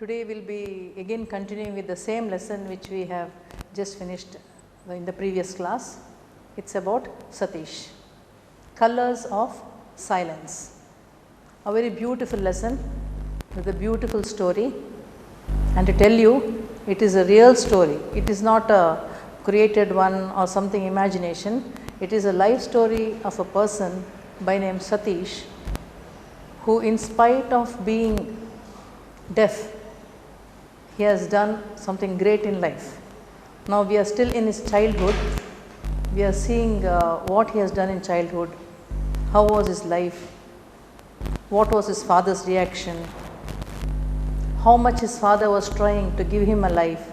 Today we will be again continuing with the same lesson which we have just finished in the previous class. It is about Satish, colors of silence. A very beautiful lesson with a beautiful story, and to tell you, it is a real story. It is not a created one or something imagination. It is a life story of a person by name Satish, who in spite of being deaf, he has done something great in life. Now we are still in his childhood. We are seeing what he has done in childhood, how was his life, what was his father's reaction, how much his father was trying to give him a life.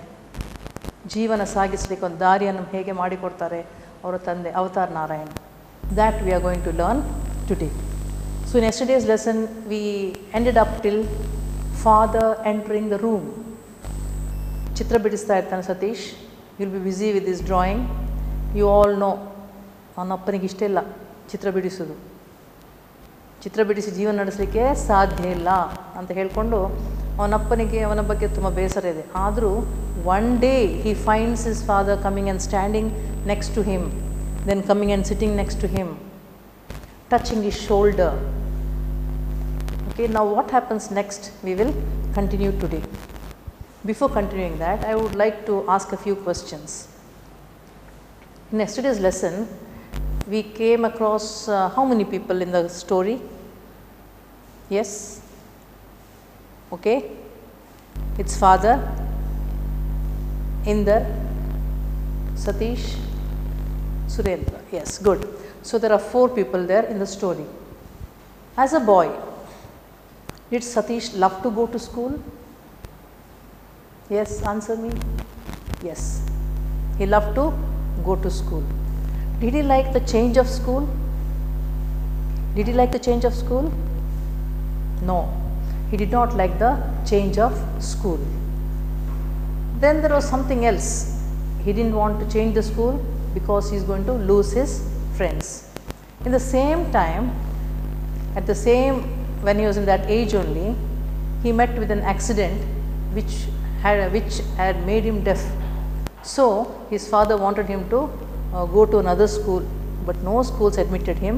ಜೀವನ ಸಾಗಿಸಲಿಕ್ಕೆ ಒಂದು ದಾರಿಯನ್ನು ಹೇಗೆ ಮಾಡಿಕೊಡ್ತಾರೆ ಅವರ ತಂದೆ avatar Narayan. That we are going to learn today. So in yesterday's lesson we ended up till father entering the room. ಚಿತ್ರ ಬಿಡಿಸ್ತಾ ಇರ್ತಾನೆ Satish. You will be busy with this drawing. You all know ಅವನ ಅಪ್ಪನಿಗೆ ಇಷ್ಟ ಇಲ್ಲ ಚಿತ್ರ ಬಿಡಿಸೋದು. ಚಿತ್ರ ಬಿಡಿಸಿ ಜೀವನ ನಡೆಸಲಿಕ್ಕೆ ಸಾಧ್ಯ ಇಲ್ಲ ಅಂತ ಹೇಳಿಕೊಂಡು ಅವನಪ್ಪನಿಗೆ ಅವನ ಬಗ್ಗೆ ತುಂಬ ಬೇಸರ ಇದೆ. ಆದರೂ one day he finds his father coming and standing next to him, then coming and sitting next to him, touching his shoulder. Okay, now what happens next we will continue today. Before continuing that, I would like to ask a few questions. In yesterday's lesson we came across how many people in the story? Yes, okay, it's father, Inder, Satish, Surendra. Yes, good. So there are 4 people there in the story. As a boy, did Satish love to go to school? Yes, answer me. Yes, he loved to go to school. Did he like the change of school? Did he like the change of school? No, he did not like the change of school. Then there was something else. He didn't want to change the school because he is going to lose his friends. In the same time, when he was in that age only, he met with an accident which had made him deaf. So his father wanted him to go to another school, but no schools admitted him.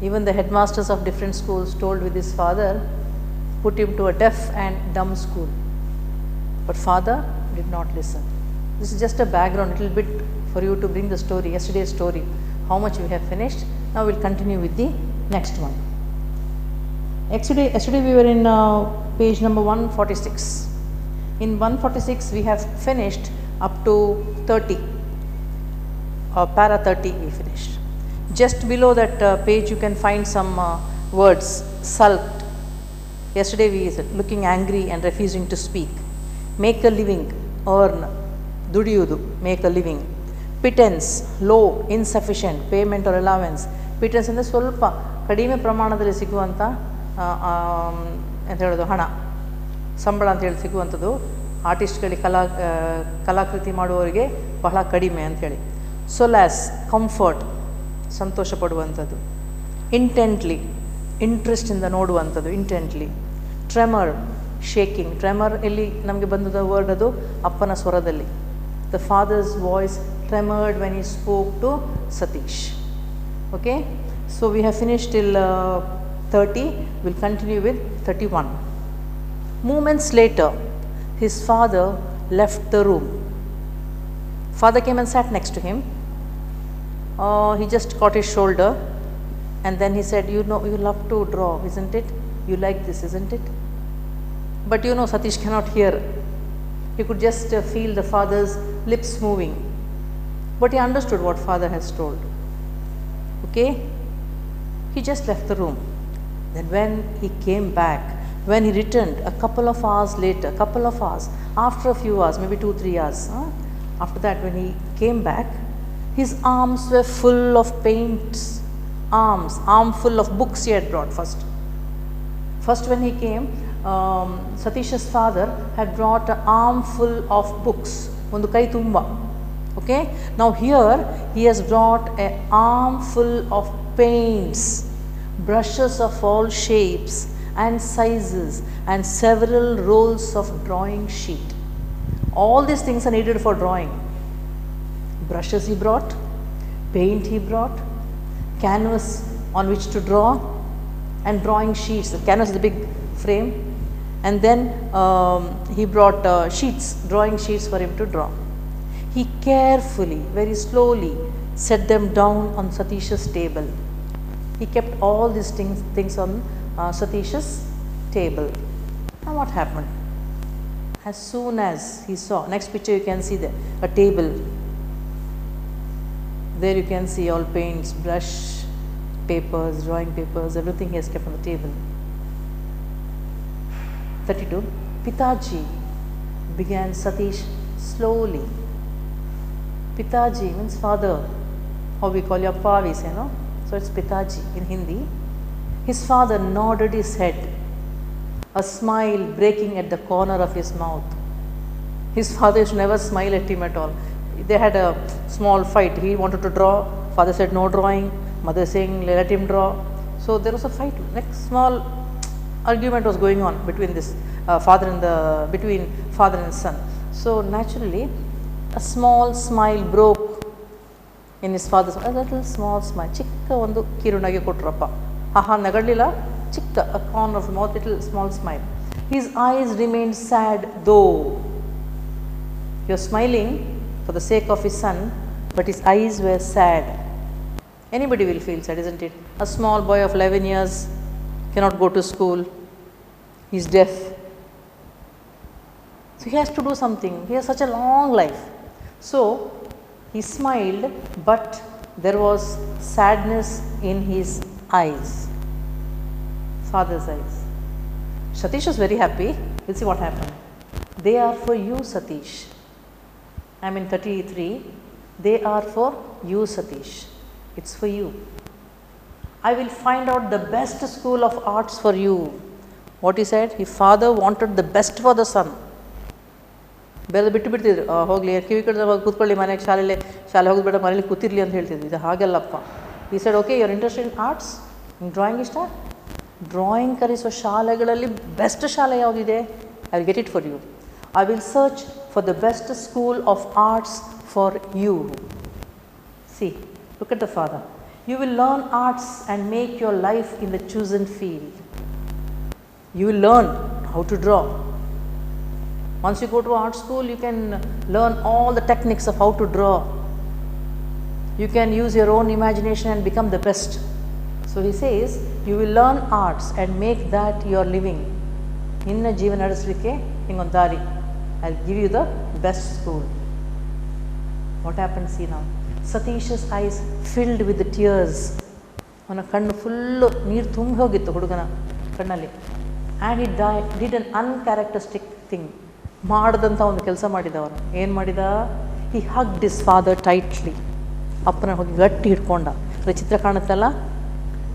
Even the headmasters of different schools told with his father, put him to a deaf and dumb school. But father did not listen. This is just a background, little bit for you to bring the story, yesterday's story, how much we have finished. Now we will continue with the next one. Yesterday we were in page number 146. In 146 we have finished up to 30, para 30 we finished. Just below that page you can find some words. Sulked. Yesterday we were looking angry and refusing to speak. Make a living, earn, ದುಡಿಯುವುದು, make a living. Pittance, low, insufficient, payment or allowance. Pittance ಅಂದರೆ ಸ್ವಲ್ಪ ಕಡಿಮೆ ಪ್ರಮಾಣದಲ್ಲಿ ಸಿಗುವಂಥ ಅಂತ ಹೇಳೋದು ಹಣ, ಸಂಬಳ ಅಂತ ಹೇಳಿ ಸಿಗುವಂಥದ್ದು ಆರ್ಟಿಸ್ಟ್ಗಳಿಗೆ ಕಲಾಕೃತಿ ಮಾಡುವವರಿಗೆ ಬಹಳ ಕಡಿಮೆ ಅಂಥೇಳಿ. ಸೊಲಾಸ್, ಕಂಫರ್ಟ್, ಸಂತೋಷ ಪಡುವಂಥದ್ದು. ಇಂಟೆಂಟ್ಲಿ, ಇಂಟ್ರೆಸ್ಟಿಂದ ನೋಡುವಂಥದ್ದು, ಇಂಟೆಂಟ್ಲಿ. Tremor, shaking. ಟ್ರೆಮರ್ ಎಲ್ಲಿ ನಮಗೆ ಬಂದದ ವರ್ಡ್ ಅದು ಅಪ್ಪನ ಸ್ವರದಲ್ಲಿ. The father's voice tremored when he spoke to Satish. Okay, so we have finished till 30. We'll continue with 31. Moments later, his father left the room. Father came and sat next to him. He just caught his shoulder and then he said, you know, you love to draw, isn't it? You like this, isn't it? But you know, Satish cannot hear. He could just feel the father's lips moving, but he understood what father has told. Okay, he just left the room. Then when he came back, when he returned a couple of hours later, after a few hours, maybe 2-3 hours, after that when he came back, his arms were full of paints, armful of books he had brought. First when he came, Satish's father had brought an armful of books, ಒಂದು ಕೈ ತುಂಬ. Okay, now here he has brought an armful of paints, brushes of all shapes and sizes and several rolls of drawing sheet. All these things are needed for drawing. Brushes he brought, paint he brought, canvas on which to draw, and drawing sheets. The canvas is the big frame, and then he brought sheets, drawing sheets for him to draw. He carefully, very slowly set them down on Satish's table. He kept all these things on Satish's table. Now what happened? As soon as he saw, next picture you can see there, a table. There you can see all paints, brush, papers, drawing papers, everything he has kept on the table. 32. Pitaji began Satish slowly. Pitaji means father, how we call your pa, we say, no? So it's Pitaji in Hindi. His father nodded his head, a smile breaking at the corner of his mouth. His father used to never smile at him at all. They had a small fight. He wanted to draw. Father said no drawing. Mother saying let him draw. So there was a fight. Like small argument was going on between this between father and son. So naturally, a small smile broke in his father's a little small smile. Chikka ondu kirunage kotrappa. Aha nagadlila. Chikka, a corner of the mouth, little small smile. His eyes remained sad though. He was smiling for the sake of his son, but his eyes were sad. Anybody will feel sad, isn't it? A small boy of 11 years cannot go to school. He is deaf. So he has to do something. He has such a long life. So he smiled, but there was sadness in his eyes. Father's eyes. Satish was very happy. We'll see what happened. They are for you, Satish. I am in 33. They are for you, Satish. It's for you. I will find out the best school of arts for you. What he said? His father wanted the best for the son. ಬೇರೆ ಬಿಟ್ಟು ಬಿಡ್ತಿದ್ರು ಹೋಗಲಿ ಕಿವಿ ಕಡೆ ಕೂತ್ಕೊಳ್ಳಿ ಮನೆಗೆ ಶಾಲೆ ಹೋಗೋದು ಬೇಡ ಮನೇಲಿ ಕೂತಿರ್ಲಿ ಅಂತ ಹೇಳ್ತಿದ್ವಿ. ಇದು ಹಾಗೆಲ್ಲಪ್ಪ. He said, okay, you're interested in arts? In drawing ಇಷ್ಟ? ಡ್ರಾಯಿಂಗ್ ಕಲಿಸೋ ಶಾಲೆಗಳಲ್ಲಿ ಬೆಸ್ಟ್ ಶಾಲೆ ಯಾವುದಿದೆ? I will get it for you. I will search for the best school of arts for you. See, look at the father. You will learn arts and make your life in the chosen field. You will learn how to draw. Once you go to art school, you can learn all the techniques of how to draw. You can use your own imagination and become the best. So he says, you will learn arts and make that your living. Inna jeevan nadaslikke hingon dari. I'll give you the best school. What happened? See now. Satish's eyes filled with the tears. Avana kannu full neer thumbi hogittu hudugana kannalli. And he did an uncharacteristic thing. ಮಾಡದಂತ ಒಂದು ಕೆಲಸ ಮಾಡಿದ ಅವನು. ಏನು ಮಾಡಿದ? He hugged his father tightly. ಅಪ್ಪನ ಹೋಗಿ ಗಟ್ಟಿ ಹಿಡ್ಕೊಂಡ. ಅದು ಚಿತ್ರ ಕಾಣುತ್ತಲ್ಲ?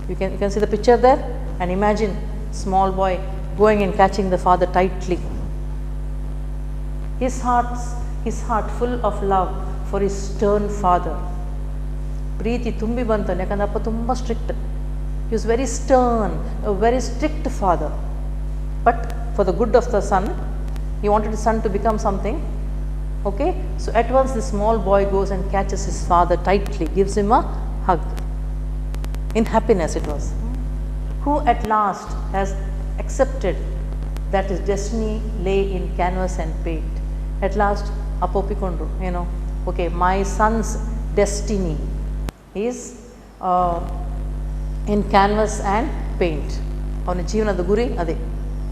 You can see the picture there and imagine small boy going and catching the father tightly. His heart full of love for his stern father. ಪ್ರೀತಿ ತುಂಬಿ ಬಂತು ಯಾಕಂದ್ರೆ ಅಪ್ಪ ತುಂಬ strict. He was very stern, a very strict father. But for the good of the son, he wanted his son to become something. Okay, so at once the small boy goes and catches his father tightly, gives him a hug. In happiness it was. Who at last has accepted that his destiny lay in canvas and paint. At last apopikondru, okay, my son's destiny is in canvas and paint. Avana jeevanada guri ade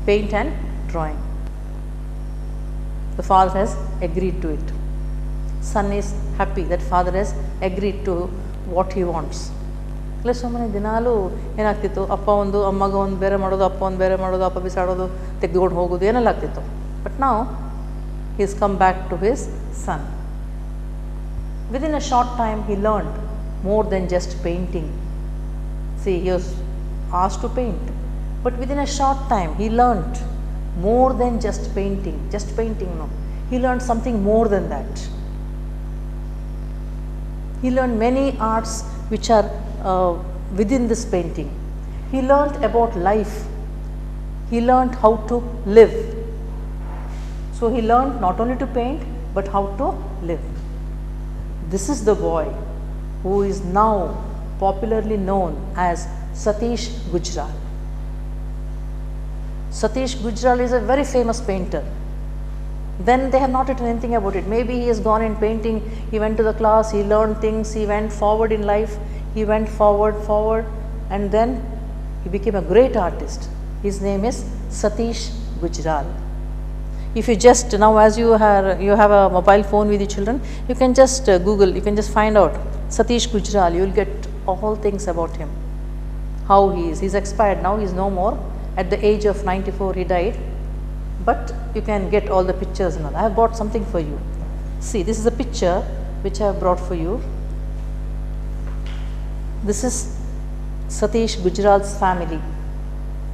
paint and drawing. The father has agreed to it. Son is happy that father has agreed to what he wants. ಇಲ್ಲ ಸುಮ್ಮನೆ ದಿನಾಲೂ ಏನಾಗ್ತಿತ್ತು, ಅಪ್ಪ ಒಂದು ಅಮ್ಮಗ ಒಂದು ಬೇರೆ ಮಾಡೋದು, ಅಪ್ಪ ಒಂದು ಬೇರೆ ಮಾಡೋದು, ಅಪ್ಪ ಬಿಸಾಡೋದು, ತೆಗೆದುಕೊಂಡು ಹೋಗೋದು, ಏನೆಲ್ಲ ಆಗ್ತಿತ್ತು. ಬಟ್ ನಾವು he has come back to his son. Within a short time he learned more than just painting. See, he was asked to paint, but within a short time he learned more than just painting. No, he learned something more than that. He learned many arts which are within this painting. He learned about life, He learned how to live. So he learned not only to paint but how to live. This is the boy who is now popularly known as Satish Gujral. Satish Gujral is a very famous painter. Then they have not written anything about it. Maybe he has gone in painting, he went to the class, he learned things, he went forward in life, he went forward, and then he became a great artist. His name is Satish Gujral. If you just, now as you have a mobile phone with your children, you can just Google, you can just find out Satish Gujral, you will get all things about him. How he is, he's expired now, he's no more. At the age of 94 he died, but you can get all the pictures and all. I have brought something for you. See, this is a picture which I have brought for you. This is Satish Gujral's family.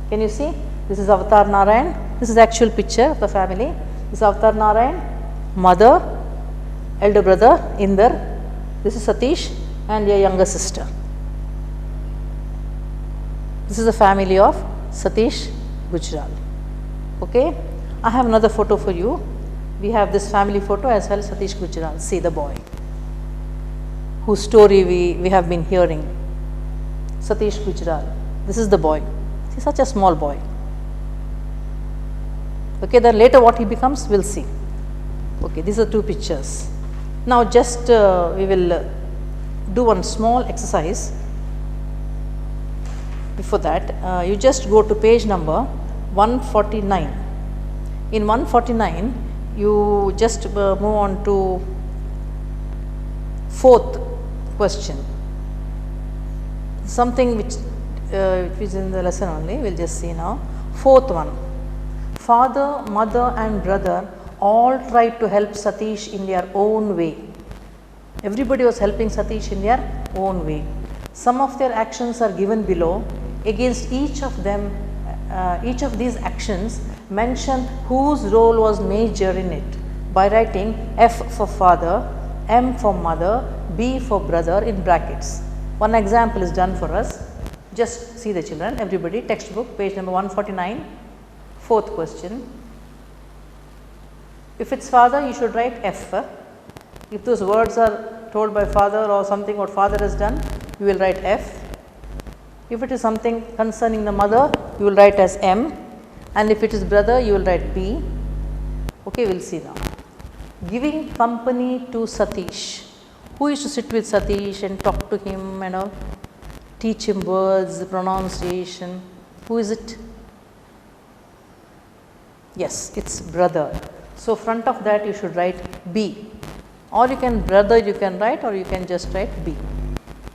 Can you see? This is Avatar Narayan. This is the actual picture of the family. This is Avatar Narayan, mother, elder brother Inder. This is Satish and a younger sister. This is the family of Satish Gujral. Okay. I have another photo for you. We have this family photo as well, Satish Gujral. See the boy whose story we have been hearing. Satish Gujral. This is the boy. He's such a small boy. Okay, then later what he becomes, we'll see. Okay, these are two pictures. Now just we will do one small exercise. Before that, you just go to page number 149. In 149, you just move on to fourth question. Something which is in the lesson only, we will just see now. Fourth one. Father, mother and brother all tried to help Satish in their own way. Everybody was helping Satish in their own way. Some of their actions are given below. Against each of them, each of these actions, mention whose role was major in it by writing F for father, M for mother, B for brother in brackets. One example is done for us. Just see the children, everybody, textbook, page number 149, fourth question. If it's father, you should write F. If those words are told by father or something what father has done, you will write F. If it is something concerning the mother, you will write as M, and if it is brother, you will write B. Okay, we will see now. Giving company to Satish. Who used to sit with Satish and talk to him and all, teach him words, pronunciation? Who is it? Yes, it's brother. So front of that you should write B, or you can brother you can write, or you can just write B.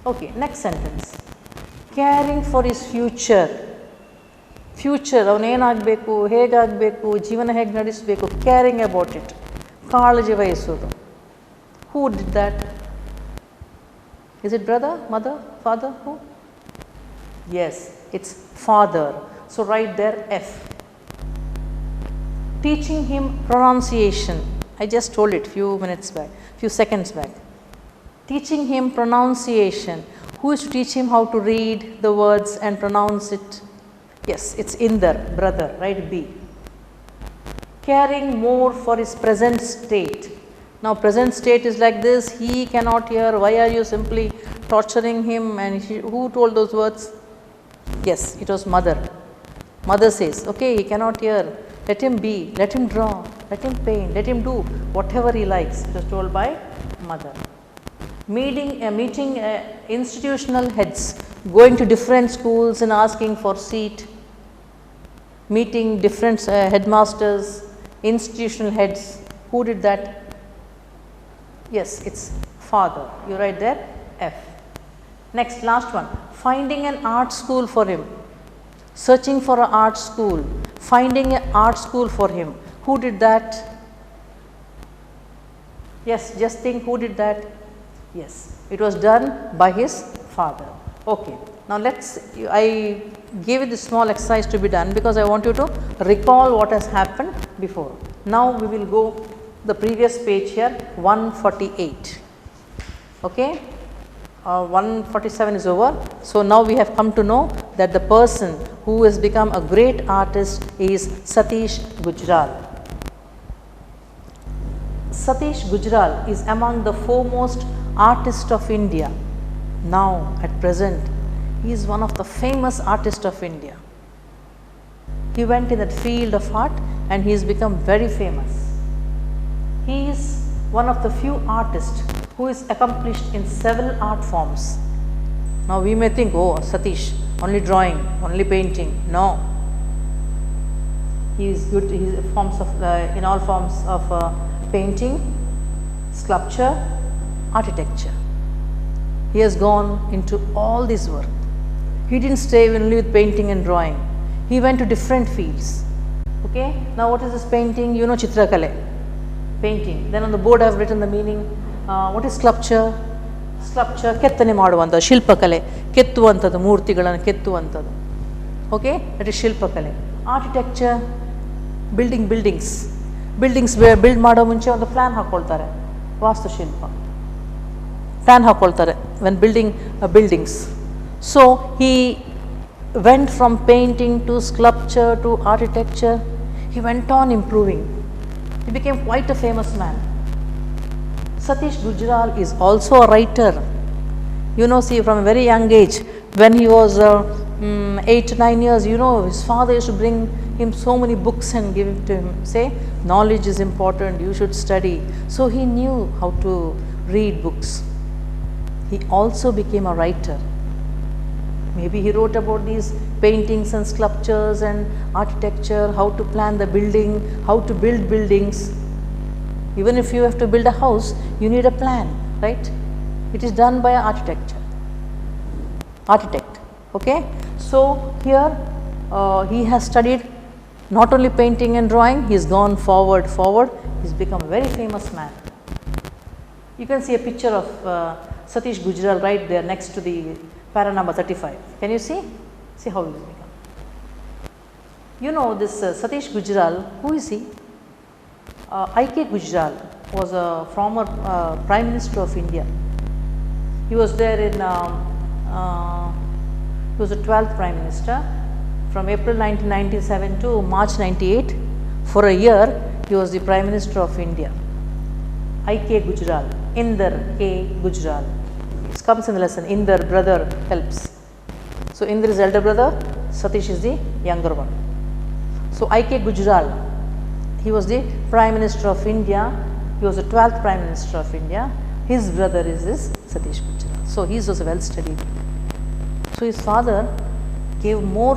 Okay, next sentence. Caring for his future. Future, ಅವನು ಏನಾಗಬೇಕು, ಹೇಗಾಗಬೇಕು, ಜೀವನ ಹೇಗೆ ನಡೆಸಬೇಕು, caring about it, ಕಾಳಜಿ ವಹಿಸೋದು. Who did that? Is it brother, mother, father, who? Yes, it's father. So write there F. Teaching him pronunciation. I just told it few minutes back, few seconds back. Teaching him pronunciation. Who is to teach him how to read the words and pronounce it? Yes, it's Inder, brother, right, B. Caring more for his present state. Now present state is like this, he cannot hear, why are you simply torturing him, and who told those words? Yes, it was mother. Mother says, okay, he cannot hear, let him be, let him draw, let him paint, let him do whatever he likes. It was told by mother. Meeting institutional heads, going to different schools and asking for seat, meeting different headmasters, institutional heads. Who did that? Yes, it's father. You write there F. Next, last one. Finding an art school for him. Searching for an art school. Finding an art school for him. Who did that? Yes, just think who did that? Yes, it was done by his father. Okay. Now I gave you this small exercise to be done because I want you to recall what has happened before. Now we will go the previous page here, 148. Okay. 147 is over. So now we have come to know that the person who has become a great artist is Satish Gujral. Satish Gujral is among the foremost artists of India. Now at present he is one of the famous artists of India. He went in that field of art and he has become very famous. He is one of the few artists who is accomplished in several art forms. Now we may think, oh Satish, only drawing, only painting. No. He is good in all forms of painting, sculpture, architecture. He has gone into all this work. He didn't stay only with painting and drawing. He went to different fields. Okay. Now what is this painting? You know Chitrakale, painting. Then on the board I have written the meaning. What is sculpture? Sculpture, ಕೆತ್ತನೆ ಮಾಡುವಂಥ ಶಿಲ್ಪಕಲೆ, ಕೆತ್ತುವಂಥದ್ದು, ಮೂರ್ತಿಗಳನ್ನು ಕೆತ್ತುವಂಥದ್ದು. Okay, that is ಶಿಲ್ಪಕಲೆ. Architecture, buildings build ಮಾಡೋ ಮುಂಚೆ ಒಂದು plan ಹಾಕ್ಕೊಳ್ತಾರೆ, ವಾಸ್ತುಶಿಲ್ಪ plan ಹಾಕ್ಕೊಳ್ತಾರೆ when building buildings. So he went from painting to sculpture to architecture. He went on improving. He became quite a famous man. Satish Gujral is also a writer. You know, see, from a very young age, when he was 8 to 9 years, you know, his father used to bring him so many books and give it to him, say, knowledge is important, you should study. So he knew how to read books. He also became a writer. Maybe he wrote about these paintings and sculptures and architecture, how to plan the building, how to build buildings. Even if you have to build a house, you need a plan, right? It is done by an architect. Okay. So here he has studied not only painting and drawing, he has gone forward. He has become a very famous man. You can see a picture of Satish Gujral right there next to the para number 35. Can you see? See how he has become. You know this Satish Gujral, who is he? I.K. Gujral was a former Prime Minister of India. He was there in, he was the 12th Prime Minister from April 1997 to March 98. For a year, he was the Prime Minister of India. I.K. Gujral, Inder K. Gujral. It comes in the lesson, Inder, brother, helps. So Inder is elder brother, Satish is the younger one. So I.K. Gujral, he was the Prime Minister of India. He was the 12th Prime Minister of India. His brother is Satish Gujral. So he is also well studied. So his father gave more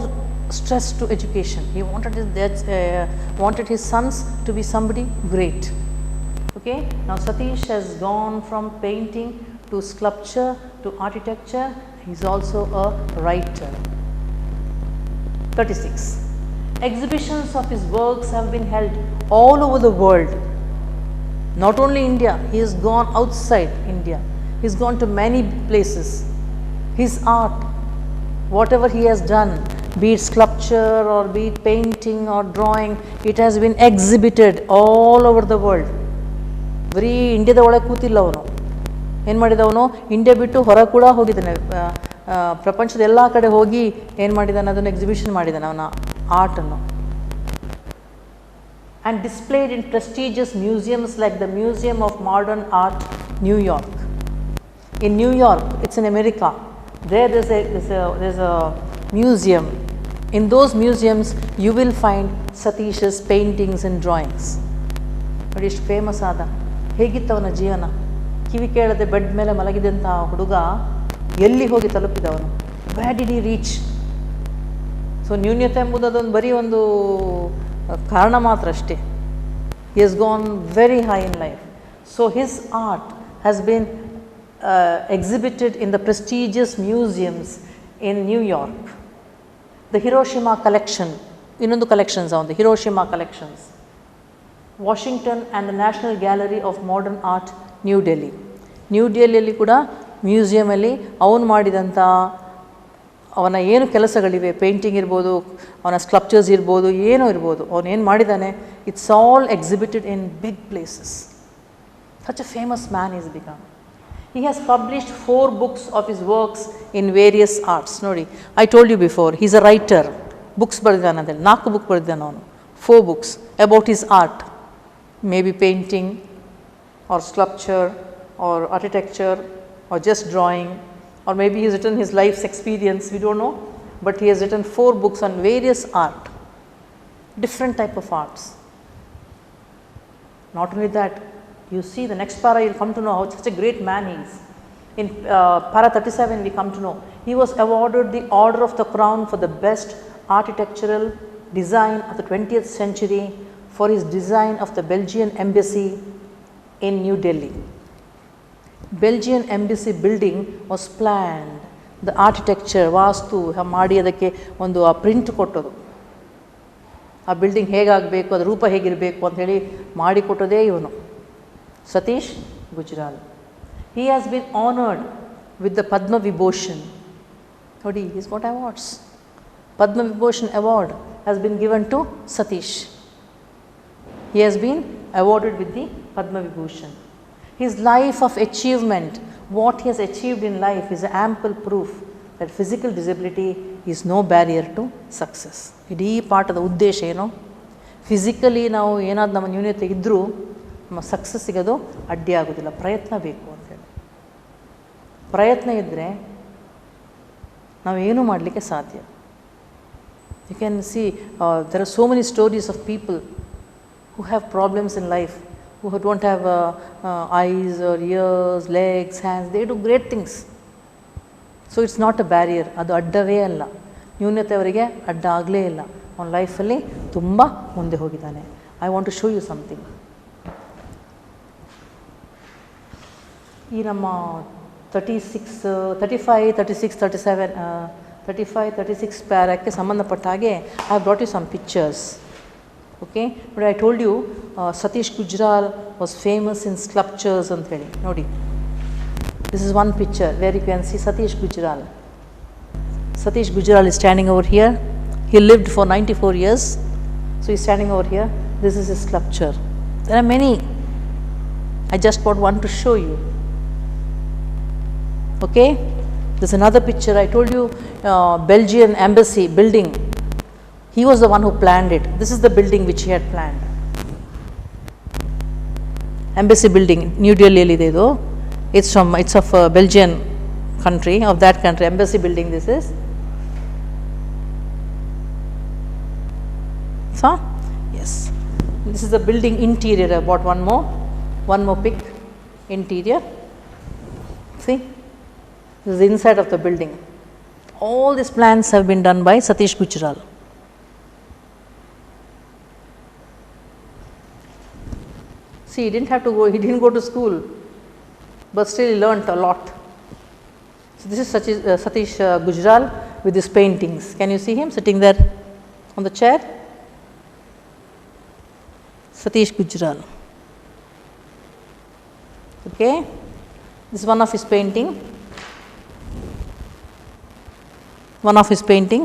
stress to education. He wanted his sons to be somebody great. Okay. Now Satish has gone from painting to sculpture to architecture. He is also a writer. 36. Exhibitions of his works have been held all over the world. Not only India, he has gone outside India. He has gone to many places. His art, whatever he has done, be it sculpture or be it painting or drawing, it has been exhibited all over the world. ಬರೀ ಇಂಡಿಯಾದ ಒಳಗೆ ಕೂತಿಲ್ಲ ಅವನು. ಏನು ಮಾಡಿದ ಅವನು? India ಬಿಟ್ಟು ಹೊರ ಕೂಡ ಹೋಗಿದ್ದಾನೆ. ಪ್ರಪಂಚದ ಎಲ್ಲ ಕಡೆ ಹೋಗಿ ಏನು ಮಾಡಿದ್ದಾನೆ? ಅದನ್ನು ಎಕ್ಸಿಬಿಷನ್ ಮಾಡಿದ್ದಾನೆ ಅವನ ಆರ್ಟನ್ನು. And displayed in prestigious museums like the Museum of Modern Art, New York. In New York, it's in America. There's a museum. In those museums, you will find Satish's paintings and drawings. But it's famous ಆದ. ಹೇಗಿತ್ತು ಅವನ ಜೀವನ? ಕಿವಿ ಕೇಳದೆ bed ಮೇಲೆ ಮಲಗಿದಂಥ ಹುಡುಗ ಎಲ್ಲಿ ಹೋಗಿ ತಲುಪಿದವನು? Where did he reach? So ನ್ಯೂನ್ಯತೆ ಎಂಬುದು ಅದೊಂದು ಬರೀ ಒಂದು ಕಾರಣ ಮಾತ್ರ ಅಷ್ಟೇ. He has gone very high in life. So his art has been exhibited in the prestigious museums in New York. The Hiroshima collection, ಇನ್ನೊಂದು collections on the Hiroshima collections. Washington and the National Gallery of Modern Art, New Delhi. New ಡೆಲ್ಲಿಯಲ್ಲಿ ಕೂಡ ಮ್ಯೂಸಿಯಮಲ್ಲಿ ಅವನು ಮಾಡಿದಂಥ ಅವನ ಏನು ಕೆಲಸಗಳಿವೆ, painting ಇರ್ಬೋದು, ಅವನ ಸ್ಕಲ್ಪ್ಚರ್ಸ್ ಇರ್ಬೋದು, ಏನೋ ಇರ್ಬೋದು, ಅವನು ಏನು ಮಾಡಿದ್ದಾನೆ, it's all exhibited in big places. Such a famous man is become. He has published 4 books of his works in various arts. Nodi, I told you before, he is a writer. Books ಬರೆದಿದ್ದಾನೆ, 4 books ಬರೆದಿದ್ದಾನೆ ಅವನು, 4 books about his art, maybe painting or sculpture or architecture or just drawing, or maybe he has written his life's experience, we don't know, but he has written 4 books on various art, different type of arts. Not only that, you see the next para you will come to know how such a great man he is. In para 37 we come to know he was awarded the Order of the Crown for the best architectural design of the 20th century for his design of the Belgian embassy in New Delhi. Belgian embassy building was planned, the architecture, vastu ಮಾಡಿ ಅದಕ್ಕೆ ಒಂದು ಆ print ಕೊಟ್ಟರು, ಆ building ಹೇಗಾಗಬೇಕು, ಅದರ ರೂಪ ಹೇಗಿರಬೇಕು ಅಂತ ಹೇಳಿ ಮಾಡಿಕೊಟ್ಟದೇ ಇವನು Satish Gujral. He has been honored with the Padma Vibhushan. Nodi, he has got awards. Padma Vibhushan award has been given to Satish. He has been awarded with the Padma Vibhushan. His life of achievement, what he has achieved in life, is ample proof that physical disability is no barrier to success. ಇದೀ ಪಾಠದ ಉದ್ದೇಶ ಏನು, physically ನಾವು ಏನಾದ್ರು ನಮ್ಮ ನ್ಯೂನತೆ ಇದ್ದರೂ ನಮ್ಮ success ಸಿಗೋದು ಅಡ್ಡಿ ಆಗೋದಿಲ್ಲ, ಪ್ರಯತ್ನ ಬೇಕು ಅಂತೇಳಿ. ಪ್ರಯತ್ನ ಇದ್ದರೆ ನಾವೇನು ಮಾಡಲಿಕ್ಕೆ ಸಾಧ್ಯ. You can see there are so many stories of people who have problems in life, who don't have eyes or ears, legs, hands, they do great things. So it's not a barrier, ಅದು ಅಡ್ಡವೇ ಅಲ್ಲ, ನ್ಯೂನತೆ ಅವರಿಗೆ ಅಡ್ಡ ಆಗಲೇ ಇಲ್ಲ, ಅವನ ಲೈಫಲ್ಲಿ ತುಂಬ ಮುಂದೆ ಹೋಗಿದ್ದಾನೆ. I want to show you something. ಈ ನಮ್ಮ 36, 35, 36, 37, 35, 36 ಪ್ಯಾರಕ್ಕೆ ಸಂಬಂಧಪಟ್ಟ ಹಾಗೆ I have brought you some pictures. Okay, but I told you Satish Gujral was famous in sculptures ಅಂತ ಹೇಳಿ. ನೋಡಿ, this is one picture where you can see Satish Gujral. Satish Gujral is standing over here. He lived for 94 years. So he is standing over here. This is his sculpture. There are many. I just brought one to show you. Okay, this is another picture. I told you Belgian embassy building. He was the one who planned it. This is the building which he had planned. Embassy building, New Delhi ಇದೆ ಇದು. It's of Belgian country, of that country. Embassy building this is. So, yes. This is the building interior. I bought one more pic. Interior. See, this is the inside of the building. All these plans have been done by Satish Gujral. See, he didn't have to go, he didn't go to school, but still he learnt a lot. So this is Satish Gujral with his paintings. Can you see him sitting there on the chair? Satish Gujral. Okay, this is one of his painting. One of his painting.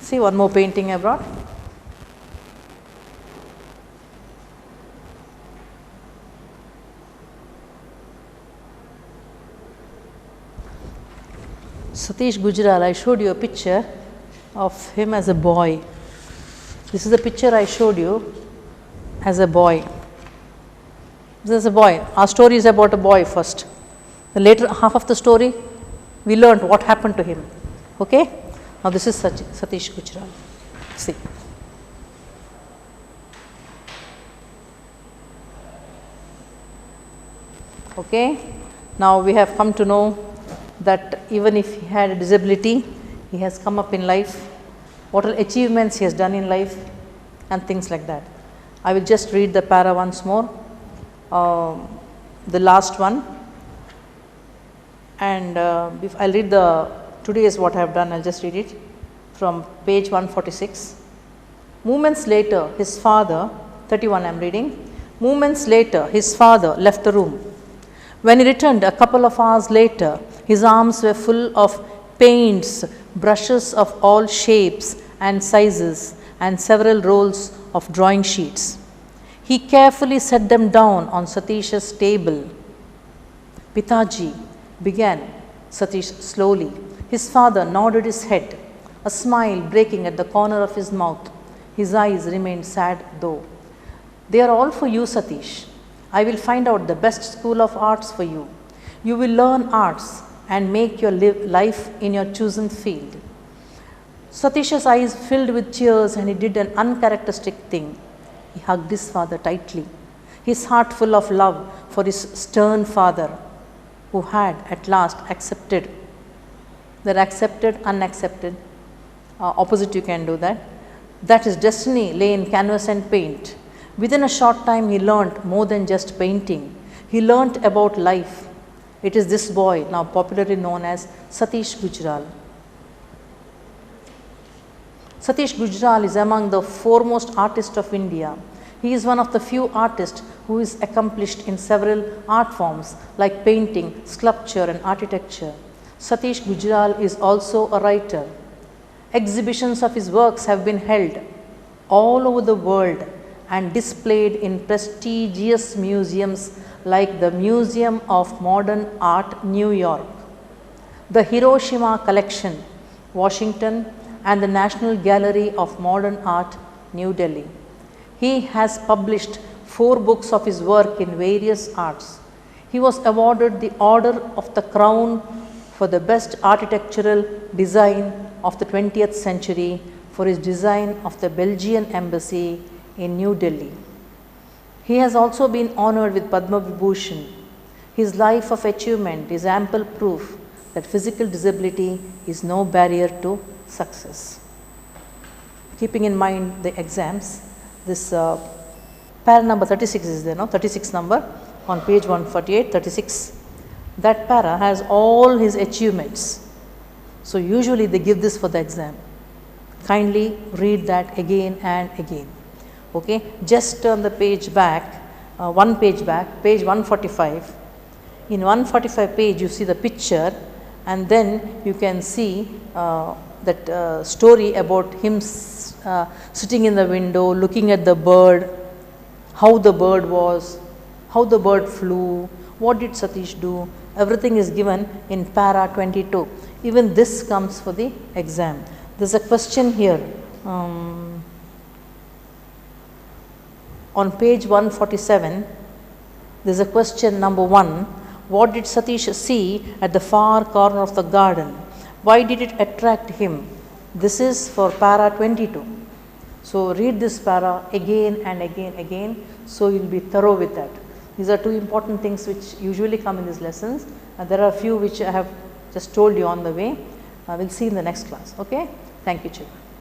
See, one more painting I brought. Satish Gujral, I showed you a picture of him as a boy. This is the picture I showed you as a boy. This is a boy. Our story is about a boy first. The later half of the story, we learned what happened to him. Okay? Now this is Satish Gujral. See. Okay? Now we have come to know that even if he had a disability, he has come up in life, what all achievements he has done in life and things like that. I will just read the para once more, the last one, and I'll read today is what I have done, I'll just read it from page 146. Moments later, his father, 31 I am reading, moments later his father left the room. When he returned a couple of hours later, his arms were full of paints, brushes of all shapes and sizes, and several rolls of drawing sheets. He carefully set them down on Satish's table. Pitaji, began Satish slowly. His father nodded his head, a smile breaking at the corner of his mouth. His eyes remained sad though. They are all for you, Satish. I will find out the best school of arts for you. You will learn arts and make your life in your chosen field. Satish's eyes filled with tears and he did an uncharacteristic thing. He hugged his father tightly, his heart full of love for his stern father, who had at last accepted. That accepted, unaccepted, opposite you can do that. That his destiny lay in canvas and paint. Within a short time he learnt more than just painting. He learnt about life. It is this boy, now popularly known as Satish Gujral. Satish Gujral is among the foremost artists of India. He is one of the few artists who is accomplished in several art forms like painting, sculpture and architecture. Satish Gujral is also a writer. Exhibitions of his works have been held all over the world and displayed in prestigious museums like the Museum of Modern Art, New York, the Hiroshima Collection, Washington, and the National Gallery of Modern Art, New Delhi. He has published 4 books of his work in various arts. He was awarded the Order of the Crown for the best architectural design of the 20th century for his design of the Belgian embassy in New Delhi. He has also been honored with Padma Vibhushan. His life of achievement is ample proof that physical disability is no barrier to success. Keeping in mind the exams, this para number 36 is there, no? 36 number on page 148, 36. That para has all his achievements. So usually they give this for the exam. Kindly read that again and again. Okay, just turn the page back, one page back, page 145. In 145 page you see the picture and then you can see that story about him sitting in the window looking at the bird, how the bird was, how the bird flew, what did Satish do, everything is given in para 22. Even this comes for the exam. There is a question here on page 147. There is a question number 1. What did Satish see at the far corner of the garden? Why did it attract him? This is for para 22. So read this para again and again, so you will be thorough with that. These are 2 important things which usually come in these lessons. There are a few which I have just told you on the way. We will see in the next class. Okay? Thank you, children.